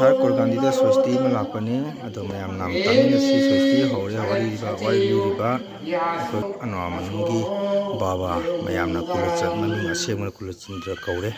sar korgandida sosti malapani ado mayam nam tamina si sosti hore wari liriba akoi ano amanungi baba mayam na kulachat maming asengma kulachindra kaure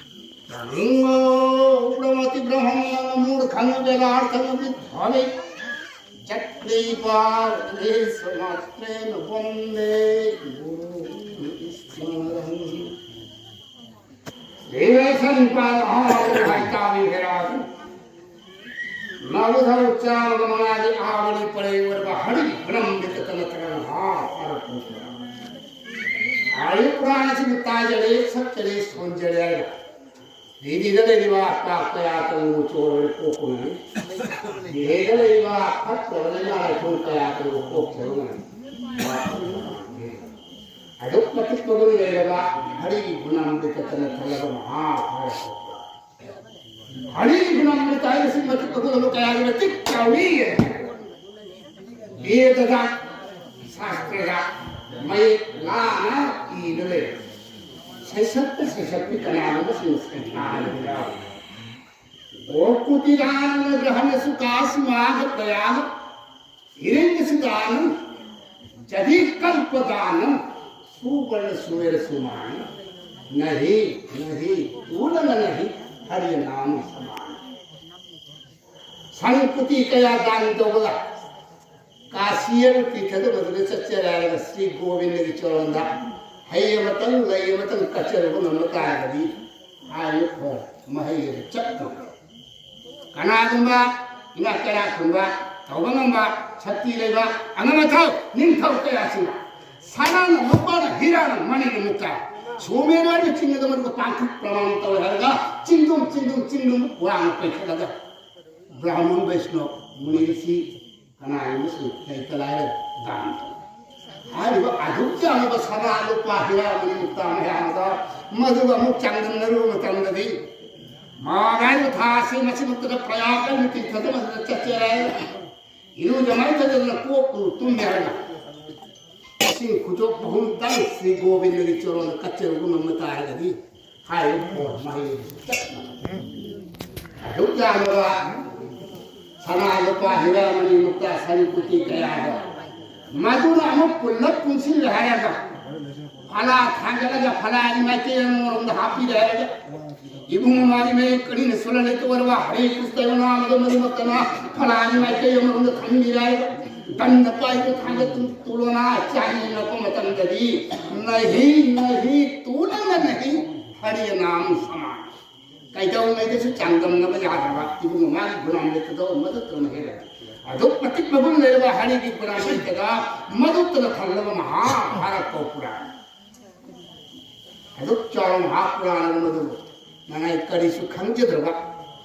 संपत्ति कया दान तोबला काशियर पीठद बदले सच्चरायग श्री गोविंद की चौंदा हयमतन लयमतन कचर को नमकागदी आयु हो महयर चक्क कनागुंबा इना कया खुंबा तौबंगंबा छत्ती लेबा अंगमथौ निंथौ कयासिना सानान मपन हिरान मणि मुक्ता सोमेरवार चिंगद मरको पांख प्रमाण तौरगा चिंदुम वांग पैठलगा ब्राह्मण वैष्णव मुनि ऋषि कनायमुसु कैतलाय दान हारिबा अधुक्या अनुभव सदा लोपा हिरा मुनि मुक्ता मयामदा मधुबा मुख चंदन नरु मतंगदी मागाय थासे मछि मुक्त प्रयाग मिति थदम चचराय इनु जमाय थदन कोकु तुम मेरना सिंह खुजो बहुन तल श्री गोविंद की चरण कच्चे गुण मतारगदी हाय और माई अधुक्या अनुभव सना लोपा हिरा मणि मुक्ता संपुति कयागा मधुरा अमुक पुल्लक कुंसिल रहेगा फला थांगला जा फला इमा के मोरम हापी रहेगा इबु मारी में कड़ी ने सोला ले तो वरवा हरे कृष्ण नाम दो मधु मतना फला इमा के मोरम थंगी रहेगा दंड पाई तो थांग तुम तुलना चाहिए न को मतन गदी नहीं तुलना नहीं हरि नाम समान कैदौ में जैसे चांगम न बजा रहा इबु मारी गुनाम ले तो मदद तो नहीं रहा अदुक प्रतिक बबुल ले रहा हरि की गुनाम ले तगा मदद तो खल्लव महाभारत को पुराण अदुक चारों महापुराण मदद नना करी सुखंगे दरगा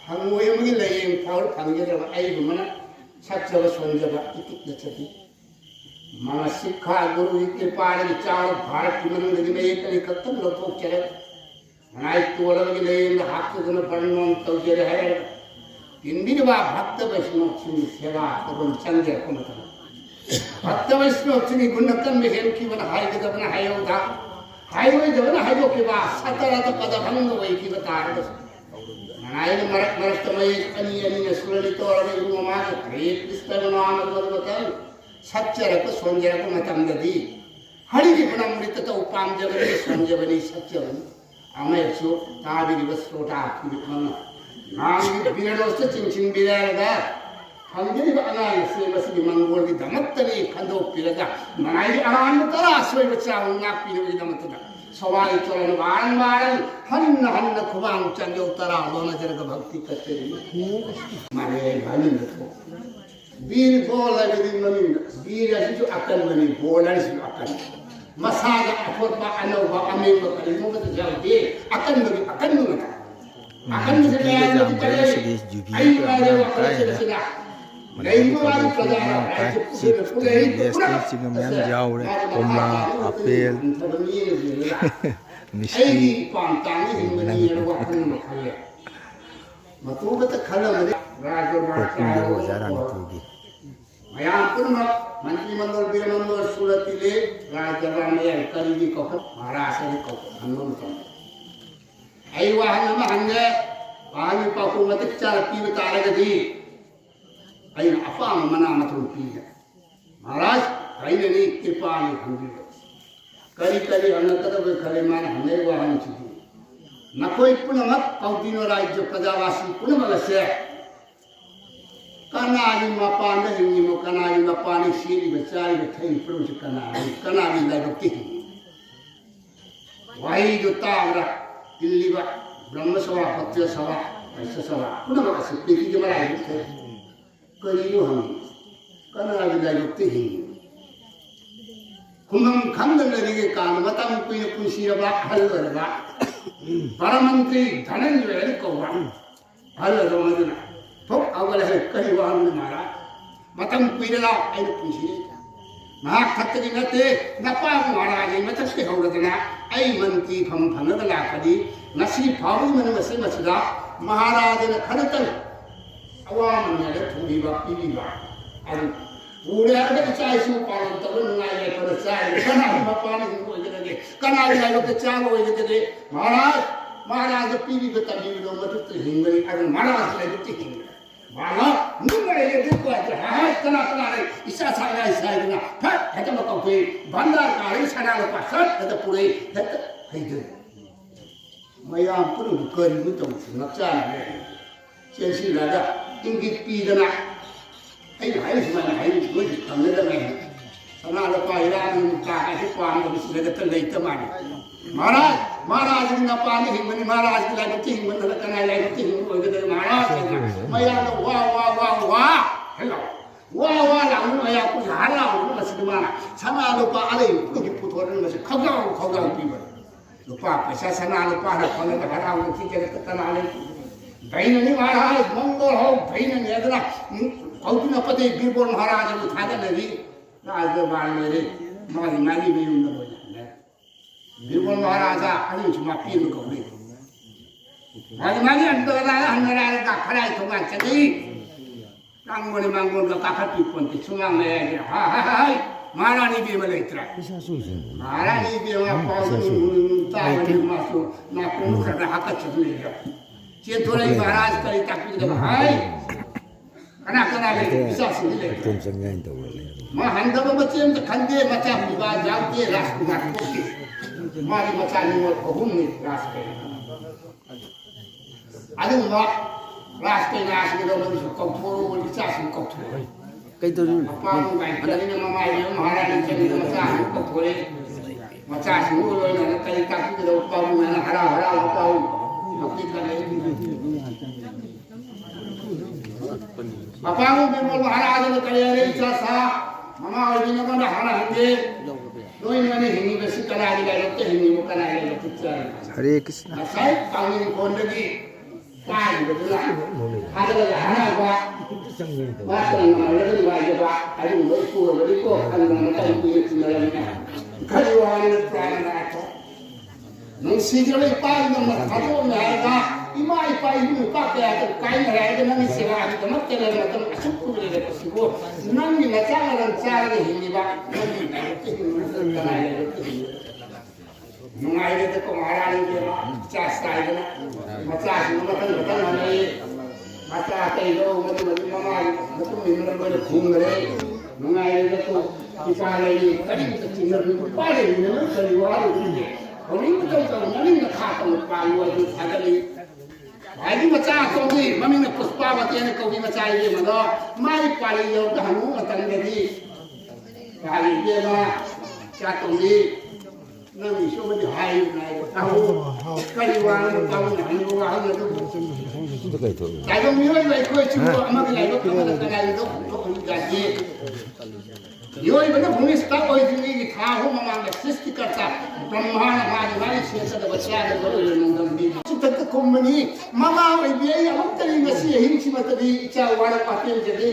हंगोय मगे लेयम फाउर खंगे दरगा आई बुमना सच्चव सोंजबा इतिक नचति मन शिक्षा गुरु के पार विचार भारत मन में एक कत्तम लोक चले नाय तोलगे लेयम हाथ गुण वर्णन तौजरे है इंदिर बा भक्त वैष्णव छिनी सेवा करून चंद्र कोमत भक्त वैष्णव छिनी गुणकन में हेम की बन हाय गदबन हायोगा हायवे जवन हायो के बा सतरत पद भंग वै की बता रस नायन मरतमय अनि सुरली तोरने गुमा हे कृष्ण नाम भगवतन सच्चरक सोंजरक मतंगदी हरि की गुणमृत तो उपाम जगति संजवनी सच्चवनी अमयसु ताबिरि वस्रोटा किमन नाम बिरडोस्त चिंचिन बिरगा हंगरी अनाय से मसी मंगोल की दमत्तनी खंदो पिरगा नाय अनान तरा सोय बच्चा उन्ना पिरगी दमत्तदा सवाई चरण वारन हन्न खुबांग चंगे उतरा लोन जरग भक्ति करते मारे भानी देखो वीर बोल लगी मनी वीर जो अकल मनी बोल जो अकल मसागा अफोरबा अनोबा अमेब करी मोगत जाते अकल मनी अकल से क्या आई मारे अकल कोमला आपेल मिष्टी मंत्रिमंडल बीरमंडल सुरतिले राजरामय करीबी कफ महाराज को हनुमान आई वाहन में हंगे पानी पाको मतिक चार पीव तारगदी अइन अपाम मना मतुल पीगा महाराज कहीं कृपा ने हंगी करी करी अनंतद खले मान हमें वाहन चुकी न कोई पुनमत कौदिनो राज्य प्रजावासी पुनमलस्य कनाली मपान हिंगी मो कनाली मपानी सीरी बचाई बथई प्रोज कनाली लाइबती वाही जो तावरा इल्लीवा ब्रह्म सभा पत्य सभा ऐसा सभा पुनमलस्य पीकी जो मराई थे करियो हम कनाली लाइबती हिंगी खुमम खंडन लगे कान मतम कुछ कुशीरबा हल्लरबा परमंत्री धनंजय कौवा हल्लरमदना तो अवल है कई वाहन मारा मतम कुइरला ऐन कुशीरे महा खत्तरी नते नपा महाराज मत से हौरदना ऐ मंत्री फम फनदला कदी नसी फावु मन मसे मसदा महाराज न खनतन अवाम ने थोड़ीबा पीबा अरे पूरे अगर चाय सु पालन तब नुआई पर चाय कना मपान को जगे कना लायो के चाय हो जगे महाराज पीवी के तभी लो मत हिंगरी अगर महाराज ले तो हिंग माला नुआई ले देखो हाय कना रे इसा सागा इसा इना फट हत मको पे भंडार काली सना लो पासत त पूरे हत हैदे मया पुरु करी तो नचा चेसी राजा इंगित पीदना ऐ हाय सुना हाय कोई हमने तो नहीं सना लो पाइरा नि का के पान को सिले त लेत माने महाराज ने पानी हिमनी महाराज की लाइबती हिमन ल कना लाइबती हिम हो गए महाराज मया तो वाह हेलो वाह लाउ मया को हाला हो मसदमा सना लो पा अरे को पुथोरन मसे खगाउ पीबा लो पा पैसा सना लो पा फल का हरा हो की जगत कना ले भैन महाराज मंगल हो भैन नेदना औतुना पते बीरबल महाराज को था नदी राज दरबार मेरे माली भी उन बोला बीरबल महाराजा अरे जुमा पीर को ले माली अंदर हन्नरा का खड़ा तो मान चली कांगोने मांगोन का काखा पीपन के सुमा में हाय महारानी भी मले इतरा महारानी भी वहां पास तावनी मासो ना कोन कर हक चले जे थोड़े महाराज करी ताकि हाय कना ले विश्वास ले तुम संज्ञान तो बोले मैं हंदब बच्चे में खंदे मचा विवाह जाते राष्ट्र को मारी मचा नहीं और बहुम ने राष्ट्र अरे वाह राष्ट्र राष्ट्र के लोग को थोड़ो बोल विचार से को थोड़ो कई तो पाऊ भाई करी ने मामा ये महारानी चली मचा को थोड़े मचा से वो लोग ने कई ताकि के पाऊ में हरा पाऊ भक्ति कर ले अपाऊ बीरबल महाराज ने करे रे इच्छा सा मामा और ने को हरा हंगे दोई मने हिंगी बसी करा दिला लोग हिंगी वो करा ले लोग हरे कृष्ण साई कांगी कोन लगी काय बदला हादला हना बा वास्तव में लगी वाजे बा अरे वो को बड़ी को अंदर का ये चिल्ला खरीवान प्राण नाथ नंग सीजले पाई न खातो में आएगा इमाई पाई में पाके आकर काई में रहेगा नंग सेवा तो मत तेरे मतलब सुख ले को नंग मचा रन चार हिंदी बा नुआई दे को महारानी के चास्ता है ना मचा मतलब हमें मचा के लोग मतलब मामा मतलब मिलने वाले घूम रहे नुआई दे को किसान ये कड़ी तो चिन्ह पाड़े ने परिवार उन्हीं को तो नहीं न खाता मत पालू है अगली भाई मचा तो भी मम्मी ने पुष्पावती ने कभी मचाई ये मदो माई पाली यो धनु अतंगे दी भाई ये ना क्या तो भी न विश्व में हाई नहीं ताऊ परिवार में ताऊ नहीं होगा हम तो कहीं तो क्या तो मिलो भाई कोई चीज हम के लाइव को लगा दो तो जाती यो इबन भूमि स्था कोई जिंदगी था हो मांग सृष्टि करता ब्रह्मांड हमारी शेष बच्चा के बड़े नंदन दी तक कोमनी मामा वे ये अवतरी नसी हिंसी मत दी इच्छा वाला पाते जगे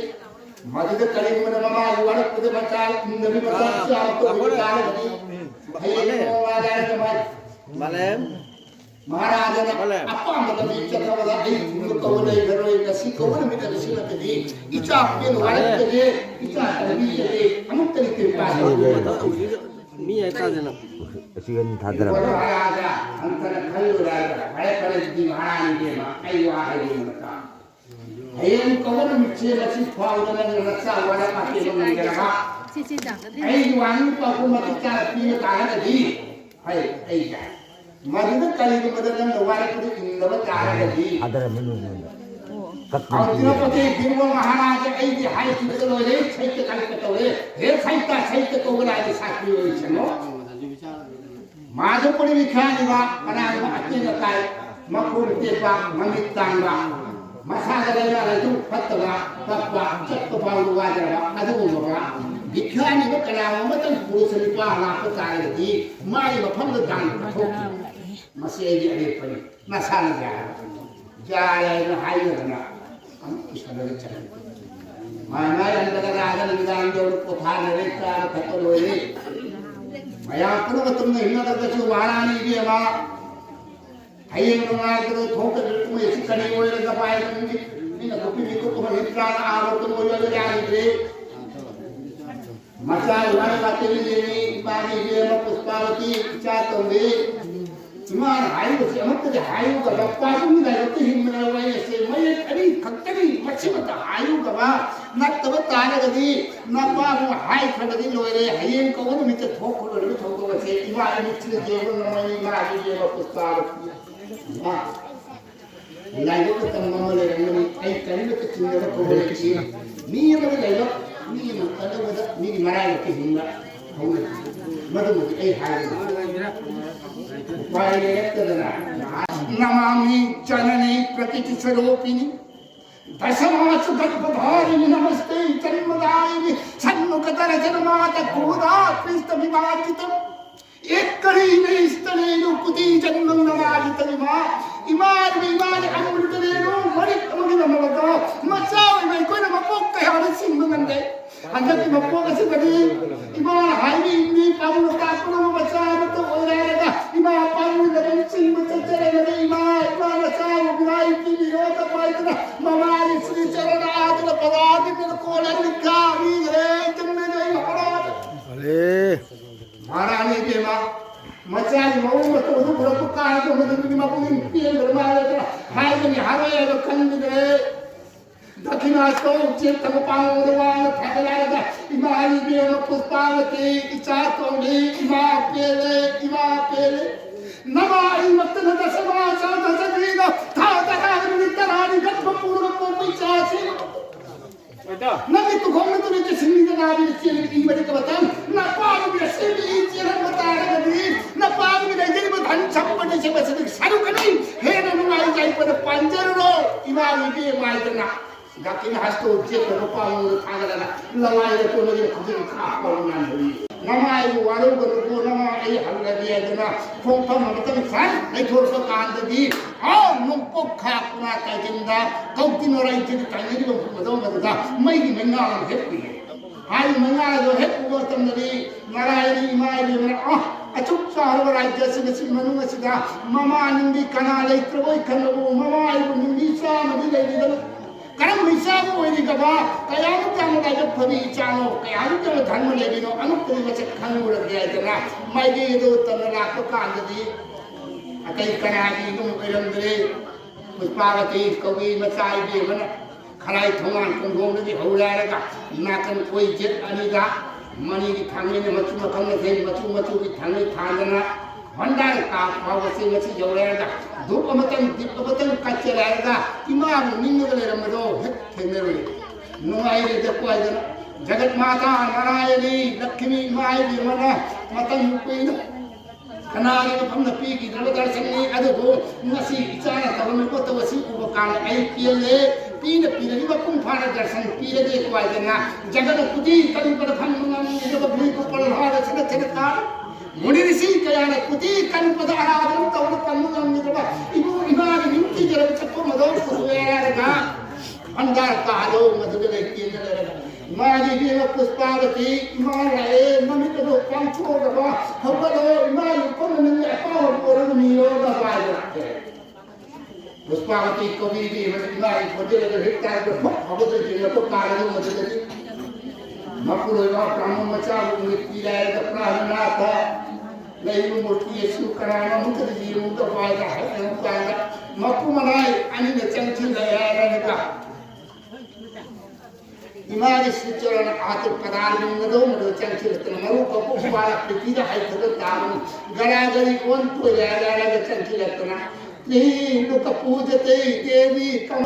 मदद करी मन मामा वाला खुद बचा नबी बचा चाह तो विचार दी हे वाला के माले महाराज ने अपा मतलब इच्छा वाला आई को नहीं करो नसी को में तो नसी मत दी इच्छा के वाले के इच्छा करी ये अमुक तरीके पास मी येताना असिगन थादरा महाराजा अंतर खल्लू राजा भय परिधि महारानी देवा आई वाहरी मता हयन कवर मिचे लसी फाउदन रक्षा वाला पाके मंगलवा आई वांग पाकु मत चार पीन काहन दी है आई जा मदद कली मदन वाला कुछ इंदव चार दी ಅದರ ಮೆನು औद्योपति बिरव महाराज आई जी हाय चितलो रे छैत कल्पतोरे हे छैत कोगलाले साथी होई छनो माधवपुरी विख्यानिवा अनाग अत्यंतकाय मकुर तेपा ममितांगा मसागलेगा रजु फत्तवा तप्पा चक्कपालु वाजरा अदुगुमरा विख्यानिव कलाव मतन पुरुषनिपा लापतारदी माई मफंग दान थोकी मसेजी अरे परी नसान जाय हायरना इसमें चल माय अंदर राजन विधान जो कोठा नरेका खतरोले मया पुनः तुमने हिम्मत करके वारानी के वा हयें मार्ग ठोक तुम ऐसी कनी ओले लगा पाए इन गोपी को तुम नित्राण आरोप तुम ओले लगा रे मचा वाला बातें ले बानी के पुष्पावती चातोंगे इमान हायु से अमत के हायु का बप्पा को नहीं लगते हिम्मत वाले से मैं कभी खक्करी मच्छी मत हायु का बा न तब तारे गदी न पापु हाय खगदी लोरे हयें को वो मित ठोक लोरे ठोक वसे इवा मित्र देव न मैं मारी देव पुष्पार हां लाइव को तम ममले रंगनी आई करिन के चिन्ह को बोले की नियम में लाइव नियम कदम नी मराय के हिम्मत हो मदु आई हाय नमामि जननी प्रकृति स्वरूपिणी दशमासु गर्भधारिणी नमस्ते जन्मदायिनी सन्मुखतर जन्मात क्रोधा कृष्ण विभाजितम् एक करी में स्तने कुति जन्म नमाजित विमा इमान विमान अमृतरेणु मणि अमृत नमवतो मचाव में कोई न मपोक कहे और सिंह मंगंदे अंदर की मपोक से बड़ी इमान हाईवी इंदी पावुल काकुल मचा मत हो रहेगा इमान पावुल लगन सिंह चचरे लगे इमान चाव बिराई की विरोध पाइतना ममारी श्री चरण आदर पदादि में कोलन लिखा वी रे जन्म नहीं महाराज अरे महारानी देवा मचाई मऊ मत उदु पुरतु कार तो मदन की मपुनी पियल धर्माले तो हाय में हारो ये कंद दे दक्षिणास्तो चेत पावरवान फगलागा इमाई देव पुष्पावती इचातोंगी इमा पेले नमाई मत न दशमा सा दशदीन था तरा नितरानी गत्व पूर्व को विचासी नबी तू घोम तो नीचे सिंह के नाम में चेल की बड़े का बता ना पाग में से भी चेल बता रहा गदी ना पाग में जरी में धन छप्पट से बस सारू कनी हे न नुआई जाई पर पंजर रो इमाई के माई करना गाकिन हस्तो जे तो पाऊ थागला लवाई तो लगे खुद खा पौना नहीं नमाई वारो को नमा आई हल्ला दिया देना फोंफा मतन सान आई थोर सा कांद दी आ नुपो खाकुना का जिंदा कौती नोराई जे कांदी को मदो मददा मई की मंगा हेप्पी हाई मंगा जो है वो तमरी नारायणी माई में आ अचुक साहब राज्य से नसी मनु सिदा ममा निंदी कना ले त्रवई खनो ममा आई निंदी सा मदी ले दल करम विसाबो होई गबा कयाम काम का जब फरी चानो कयाम के धर्म ले बिनो अनुपरि वच खंगुड़ गया जना माई दो तन रात का अंददी अकई कनादी नु इरंदरे पुष्पावती कवि मचाई दे मन खराई थोमान कुंडोम ने हौलारेगा नाकन कोई जेत अनिगा मणि की थांगे ने मचु मखंग थे मचु की थांगे थांगना भंडार का पावसी मची जौरेगा धूप मतन दीप मतन कच्चेरेगा इमाम निंगले रमदो हेथेनेरे नुआई रे जकोय जगत माता नारायणी लक्ष्मी माई विमन मतन युपिन कनारे फम पी की द्रव दर्शन ने अदो नसी इचारा तवन को तवसी उपकान आई पियले पीन पीने बकुम फाना दर्शन पीले दे कोय जना जगत कुदी कन पर फम जब भी को पड़ रहा छन छनका मुनि ऋषि कयान कुति कनपद आराधन तवड़ कन्नुगम निगब इबु इबाग निंति जरब चप्पो मदो कुवेरगा अंधार कालो मधुले केंद्ररगा मागी देव पुष्पावती इमारे नमित रो पंचो गवा हबलो इमाय कोन ने अपाव कोरन मियो गवाय पुष्पावती कवि देव इमाय खोजले हिता को हबतो जिन को कारण मधुले मपुरोइबा ब्राह्मण मचा मुक्ति जाएगा प्राणनाथ लैव मूर्ति येशु कराना मुक्ति जी मुक्त पाएगा है पाएगा मपु मनाई अनि ने चंचल लयारा इमारी सिचरण आतर पदार बिंगदो मदो चंचल तन मरु कपु पाला प्रीतिदा है तद ताम गरागरी कोन तो यारा चंचल तना नहीं लोक पूजते देवी कम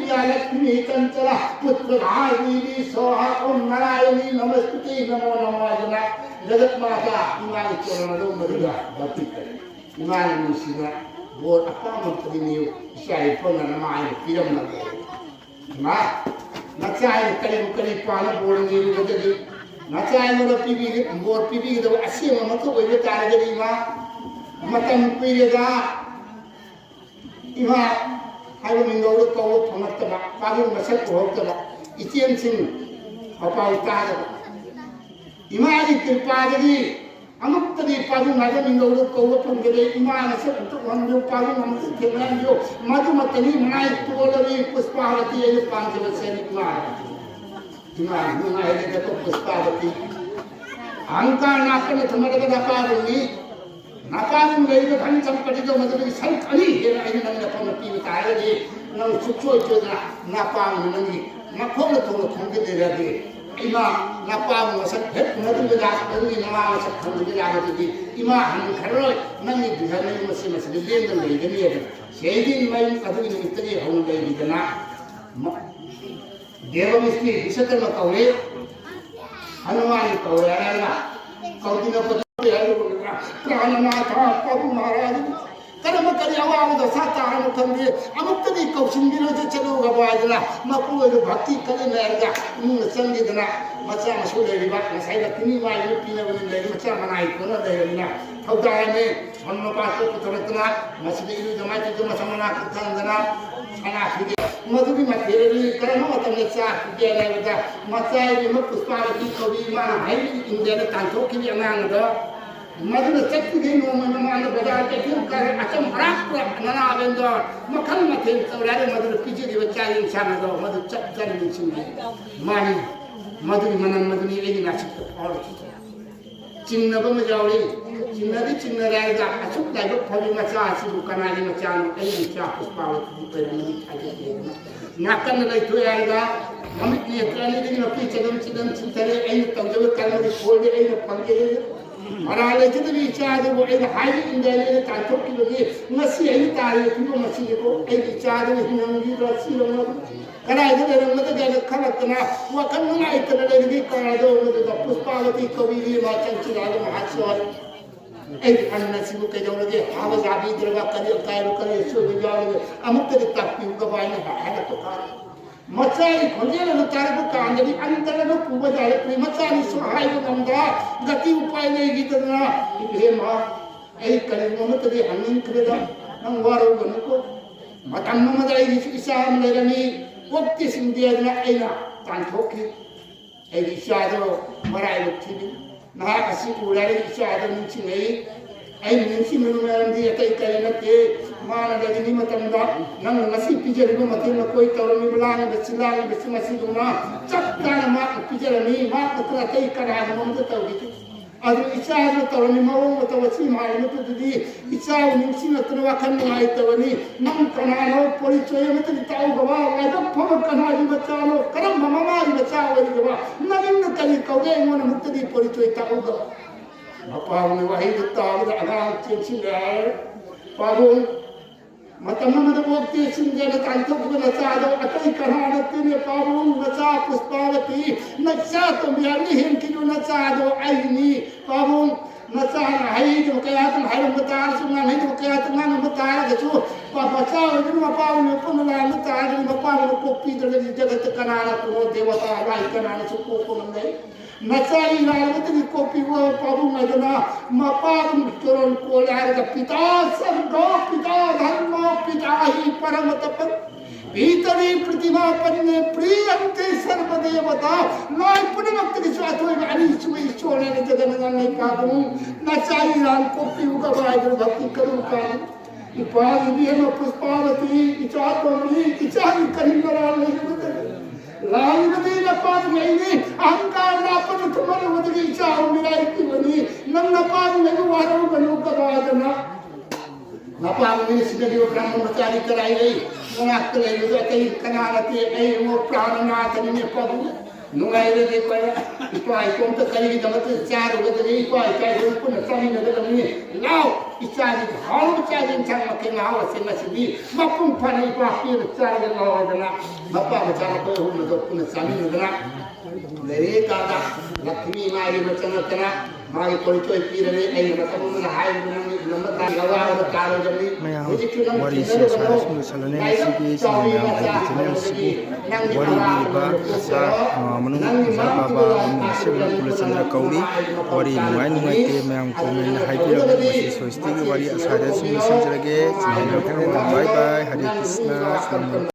लक्ष्मी चंचला पुत्र भागी सोहा ओम नारायणी नमस्ते नमो नमः जगत माता इमारी चरण मरुगा भक्ति कर इमारी मुसीना बोर अपा मंत्री नियो शाही फोन नमाय पिरम न मा नचाय करी पाल बोर नियो गदगी नचाय मरो पीबी बोर पीबी दो असी ममतो ओइबे तारगरी मा मतम पीरेगा इमा हाइबो मिंगौरो कौ फमक्तबा पागु मसक होक्तबा इचेन सिंह अपाउ तादबा इमारी कृपादगी अमुक्तदी पागु नाग मिंगौरो कौ फमगदे इमा नसक तो हमजो पागु नमक खेलनाजो मधुमतनी मनाई तोलरी पुष्पावती ये पांच बसे इमा इमा नुना है तो पुष्पावती अहंकार नाकन थमरग दपारुनी नाकारुन लेइबे खन संपटिदो मदुगी संकली हेरा इन नंग पन पीव तायगे नंग सुचो चोदा नापाम नंगी नखोल तो खंगे देरागे इमा नापाम मसक हेत मदुगी दा मदुगी नमा मसक खंगे लागति इमा हन खरो नंगी बिहने मसे मसे लेंद लेगनी है सेदिन मै मदुगी निमित्तगे हौन लेबिदना देवमिस्ति विशतन कौरे हनुमान कौरेला कौदिन प्राणनाथ प्रभु महाराज कर्म करी अवाद सातार मुखंगे अमुक्तदी कौशिंगिरो जे चलो गवाजला मपुर भक्ति करे लेगा नु संगीतना मचा मसुले रिबा नसाइला तिनी माइ पिने बनि ले मचा मनाइ कोन देना थौदाय ने भन्नो पाको पुत्रतना मसदी इरु जमाति जमा समना कथंदना छना फिगे मधुबी मथेरी कर्म मतने चा गेले बता मचाइ बिम पुष्पावती कवि मा हाइ इंदेन तांथो कि अनांग द मधुर चक्की गई नो मन मान बजा के फिर कर अचम रात नना बेंद मखन मथे चौरारे मधुर पीछे के बच्चा इंसान दो मधुर चक्कर में छिने मानी मधुर मनन मधुनी एगी नाचिक और चिन्ह बम जावड़ी चिन्ह रहेगा अचुक लाइब फली मचा आसी दुकानाली मचा नो एगी चा पुष्पावती पर नदी खाजे नाकन लई तो आएगा अमित ने त्रानी दिन अपनी चदम चिदम चिंतले एई तंजव करने खोल दे एई फंगे मराले जदवी चादे वो एक हाई इंदले तांतो की लगी नसी है तारे की मसी को एक चादे हिनंगी रसी रंग करा इधर रंग तो गले खलतना वो कन्ना इतना लगी करा दो वो पुष्पावती कवि वाचन चिराग महास्वर एक अन्नसी को के जोड़े आवाज आबी दरवा करियो कायरो करे सो बिजाओ अमुक के तापी को बायने है तो का मचाई खोजे न तारे को कांजली अंतर न पूव जाले प्रेम मचानी सुहाई को गंगा गति उपाय नहीं गीतना हे मां ए करे ममत दे हनिन करेदा नंग वारो गनको मतम मदai इसाम लेरनी वक्ति सिंदिया एना तांथोकी ए इसादो मराई उठिनी ना असी उड़ारे इसादो निछि नहीं ai निछि मेनु मेरंदी एतै करे नते मान लगनी मतंदा नंग नसी पिजरबो मते न कोई तोरमी बुलान बचिलान बचिमसी दुना चक्कान मा पिजरनी मा कतरा तै करा मम तो तौगी अदु इच्छा न तोरमी मवो तो वसी माय न तो दि इच्छा निछि न तन वाखन नाय तवनी नंग कनानो परिचय मत ताऊ गवा लाइब फम कनाजी बचालो करम ममारी बचाओ गवा नगिन कली कौगे मन मुक्ति परिचय ताऊ गवा Mapawang wahi ditaw na anak sinsigar pawang matamang na bukti sinsigar na tantok na nasado atay karhanat din pawang nasa puspawati nagsato biyanihin kino nasado ay ni pawang nasa hay do kaya tong hay matar sungan hay do kaya tong nang matar gaso papasaw din mapawang yung punulan matar din mapawang kopi dala di jagat kanana puno dewata rai kanana suko ko nang नचाई लालवती copy वो पाबू मजना मपादम चरण कोलार का पिता सर्गो पिता धर्म पिता ही परम तपन भीतरी प्रतिमा पन्ने प्रियंते सर्वदेवता नाय पुनमक्त विश्वासोय वाणी सुई सोने ने जगन ने पाबू नचाई लाल कोपी वो गवाय भक्ति करू का इपाल भी हम पुष्पावती इचा तोमरी इचा कहीं मरा नहीं ꯂꯥꯡꯕꯗꯤ ꯅꯄꯥꯗꯨꯉꯩꯅꯤ ꯑꯍꯪꯀꯥꯔ ꯂꯥꯛꯄꯅ ꯊꯨꯝꯍꯜꯂꯨꯕꯗꯒꯤ ꯏꯆꯥ ꯃꯤꯔꯥꯏꯈꯤꯕꯅꯤ ꯅꯪ ꯅꯄꯥꯗꯨꯉꯩꯕꯨ ꯋꯥꯔꯧꯒꯅꯨ ꯀꯗꯥꯗꯅ ꯅꯄꯥꯗꯨꯉꯩꯅ ꯁꯤꯗꯔꯤꯕ ꯕ꯭ꯔꯍ꯭ꯃ ꯃꯆꯥꯗꯤ ꯀꯔꯥꯏ ꯂꯩ ꯃꯅꯥꯛꯇ ꯂꯩꯕꯗꯨ ꯑꯇꯩ ꯀꯅꯥ ꯅꯠꯇꯦ ꯑꯩ ꯑꯃꯨꯛ ꯄ꯭ꯔꯥꯅꯅꯥꯊꯅꯤꯅꯦ ꯄꯥꯕꯨ ꯅꯨꯡꯉꯥꯏꯔꯗꯤ ꯑꯩꯈꯣꯏ ꯏꯄꯥ ꯏꯇꯣꯝꯇ ꯀꯔꯤꯒꯤꯗꯃꯛꯇ ꯆꯥꯔꯨꯒꯗꯒꯦ ꯏꯄꯥ ꯏꯆꯥꯏꯗꯨ ꯄꯨꯟꯅ ꯆꯥꯃꯤꯟꯅꯒꯗꯕꯅꯤ ꯂꯥꯎ ꯏꯆꯥꯗꯤ ꯍꯥꯎꯕ ꯆꯥꯒꯦ ꯏꯟꯁꯥꯡ ꯃꯊꯦꯜ ꯍꯥꯎꯕꯁꯤꯡ ꯑꯁꯤꯗꯤ ꯃꯄꯨꯡ ꯐꯥꯅ ꯏꯄꯥ ꯄꯤꯔ ꯆꯥꯒꯦ ꯂꯥꯎꯗꯅ ꯃꯄꯥ ꯃꯆꯥ ꯑꯩꯈꯣꯏ ꯑꯍꯨꯝꯗꯣ ꯄꯨꯟꯅ ꯆꯥꯃꯤꯟꯅꯗꯅ ꯂꯩꯔꯤꯀꯥꯟꯗ ꯂꯛष्ꯃꯤ ꯏꯃꯥꯒꯤ ꯆꯪꯉꯛꯇꯅ ꯃꯥꯒꯤ ꯀꯣꯏꯆꯣꯏ ꯄꯤꯔꯅꯤ ꯑꯩꯅ ꯃꯇꯝ ꯑꯃꯗ ꯍꯥꯏꯕꯗ ꯅꯪꯒꯤ ꯂꯋꯥꯗ ꯇꯥꯔꯣꯏꯗꯕꯅꯤ ꯃꯌꯥꯝ ꯍꯧꯖꯤꯛꯁꯨ ꯅꯪ ꯋꯥꯔꯤꯁꯤ ꯑꯁ꯭ꯋꯥꯏꯗ ꯁꯨꯝ ꯂꯣꯏꯁꯤꯜꯂꯅꯤ ꯉꯁꯤꯒꯤ ꯁꯤꯒꯤ ꯃꯌꯥꯝ ꯑꯩꯒꯤ ꯆꯦꯅꯦꯜꯁꯤꯕꯨ ꯋꯥꯔꯤ ꯂꯤꯔꯤꯕ ꯃꯆꯥ ꯃꯅꯨꯡ ꯑꯣꯖꯥ ꯕꯥꯕꯥ ꯃꯃꯤꯡ ꯑꯁꯦꯡꯕ ꯀꯨꯂꯆꯟꯗ꯭ꯔ ꯀꯧꯔꯤ ꯋꯥꯔꯤ ꯅꯨꯡꯉꯥꯏ ꯅꯨꯡꯉꯥꯏꯇꯦ ꯃꯌꯥꯝ ꯀꯣꯃꯦꯟ ꯍꯥꯏꯕꯤꯔꯒ ꯃꯁꯤ ꯁꯣꯏꯁꯇꯤꯒꯤ ꯋꯥꯔꯤ ꯑꯁ꯭ꯋꯥꯏꯗ ꯁꯨꯝ ꯂꯣꯏꯁꯤꯟꯖꯔꯒꯦ ꯕꯥꯏ ꯕꯥꯏ ꯍꯔꯦ ꯀ꯭ꯔꯤꯁꯅ